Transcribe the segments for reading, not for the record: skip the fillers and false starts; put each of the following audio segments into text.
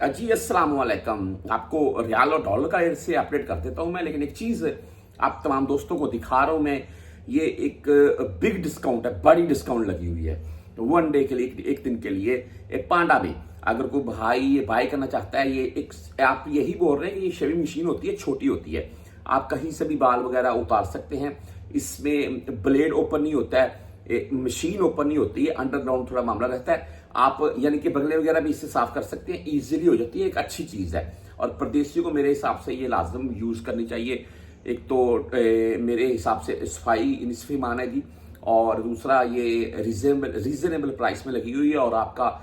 जी अस्सलाम वालेकुम। आपको रियाल और डॉलर का से अपडेट कर देता हूं मैं, लेकिन एक चीज आप तमाम दोस्तों को दिखा रहा हूं मैं। ये एक बिग डिस्काउंट है, बड़ी डिस्काउंट लगी हुई है वन डे के लिए, एक दिन के लिए। एक पांडा में अगर कोई भाई ये बाय करना चाहता है, ये एक आप यही बोल रहे हैं कि ये शेविंग मशीन होती है, छोटी होती है, आप कहीं से भी बाल वगैरह उतार सकते हैं। इसमें ब्लेड ओपन नहीं होता है, मशीन ओपन नहीं होती है, अंडरग्राउंड थोड़ा मामला रहता है। आप यानी कि बगले वगैरह भी इससे साफ कर सकते हैं, इजीली हो जाती है, एक अच्छी चीज है। और परदेशियों को मेरे हिसाब से ये लाजम यूज करनी चाहिए। एक तो मेरे हिसाब से सफाई निस्फी मान है जी, और दूसरा ये रीजनेबल प्राइस में लगी हुई है, और आपका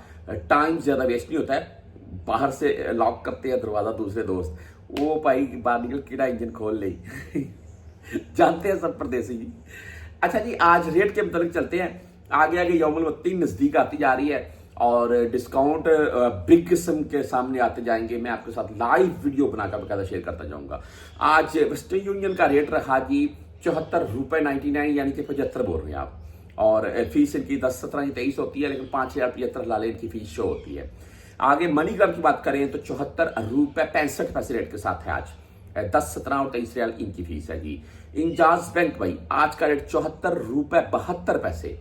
टाइम ज्यादा वेस्ट नहीं होता है। बाहर से लॉक करते हैं दरवाजा दूसरे दोस्त, वो भाई बाहर निकल कीड़ा इंजन खोल ले जानते हैं सब परदेसी जी। अच्छा जी, आज रेट के मुताबिक चलते हैं। आगे आगे यौमुल वक्ती नजदीक आती जा रही है और डिस्काउंट बिग किस्म के सामने आते जाएंगे। मैं आपके साथ लाइव वीडियो बनाकर बकायदा शेयर करता जाऊंगा। आज वेस्टर्न यूनियन का रेट रहा जी ₹74.99, यानी कि 75 बोल रहे हैं आप। और फीस इनकी 10, 17 या 23 होती है, लेकिन 5,075 लाले इनकी फीस शो होती है। आगे मनी ग्राम की बात करें तो ₹74.65 रेट के साथ है आज। 10, 17 और 23 रियाल इनकी फीस है जी। इंजाज बैंक भाई आज का रेट ₹74.72,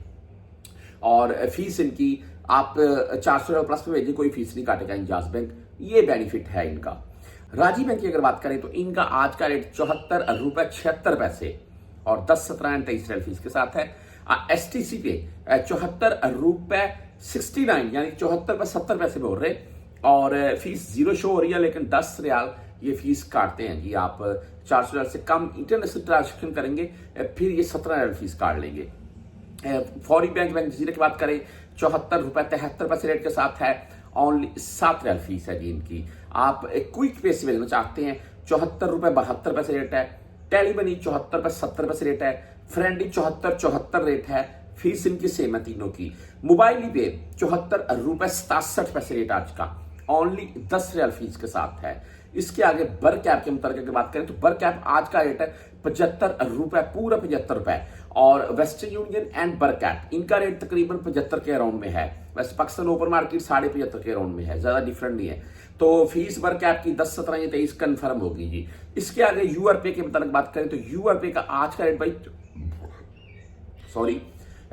और फीस इनकी आप 400 रियाल प्लस में भेजिए, कोई फीस नहीं काटेगा इंजाज बैंक, ये बेनिफिट है इनका। राजी बैंक की अगर बात करें तो इनका आज का रेट ₹74.76 और 10, 17 और 23 रियाल फीस के साथ है। एसटीसी पे ₹74.69, यानी 74.70 बोल रहे, और फीस जीरो शो हो रही है, लेकिन 10 रियाल ये फीस काटते हैं जी। आप 400 रियाल से कम इंटरनेशनल ट्रांजेक्शन करेंगे, फिर ये 17 रियाल फीस काट लेंगे। फौरी बैंक जजीरे की बात करें ₹74.73 रेट के साथ है, ओनली 7 रियाल फीस है जी इनकी। आप क्विक पे से भेजना चाहते हैं ₹74.72 रेट है। टेली मनी ₹74.70 रेट है। फ्रेंडी 74 रेट है, फीस इनकी सेम है तीनों की। मोबाइल पे ₹74.67 रेट आज का, ओनली 10 रियाल फीस के साथ है। इसके आगे बर कैप के मुताबिक अगर बात करें तो बर कैप आज का रेट है ₹75, पूरा ₹75। और वेस्टर्न यूनियन एंड बर कैप इनका रेट तकरीबन 75 के अराउंड में है। वैसे पाकिस्तान ओपन मार्केट 75.5 के अराउंड में है, ज्यादा डिफरेंट नहीं है। तो फीस बर कैप की 10, 17 या 23 कंफर्म होगी जी। इसके आगे यूआरपे के मुताबिक बात करें तो यूआरपे का आज का रेट भाई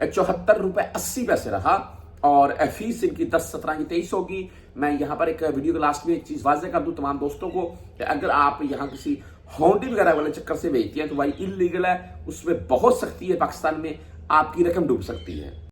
₹74.80 रहा, और फीस इनकी 10, 17 या 23 होगी। मैं यहां पर एक वीडियो के लास्ट में एक चीज वाजे कर दूं तमाम दोस्तों को, अगर आप यहां किसी होंडी वगैरह वाले चक्कर से भेजती हैं तो भाई इलीगल है, उसमें बहुत सख्ती है पाकिस्तान में, आपकी रकम डूब सकती है।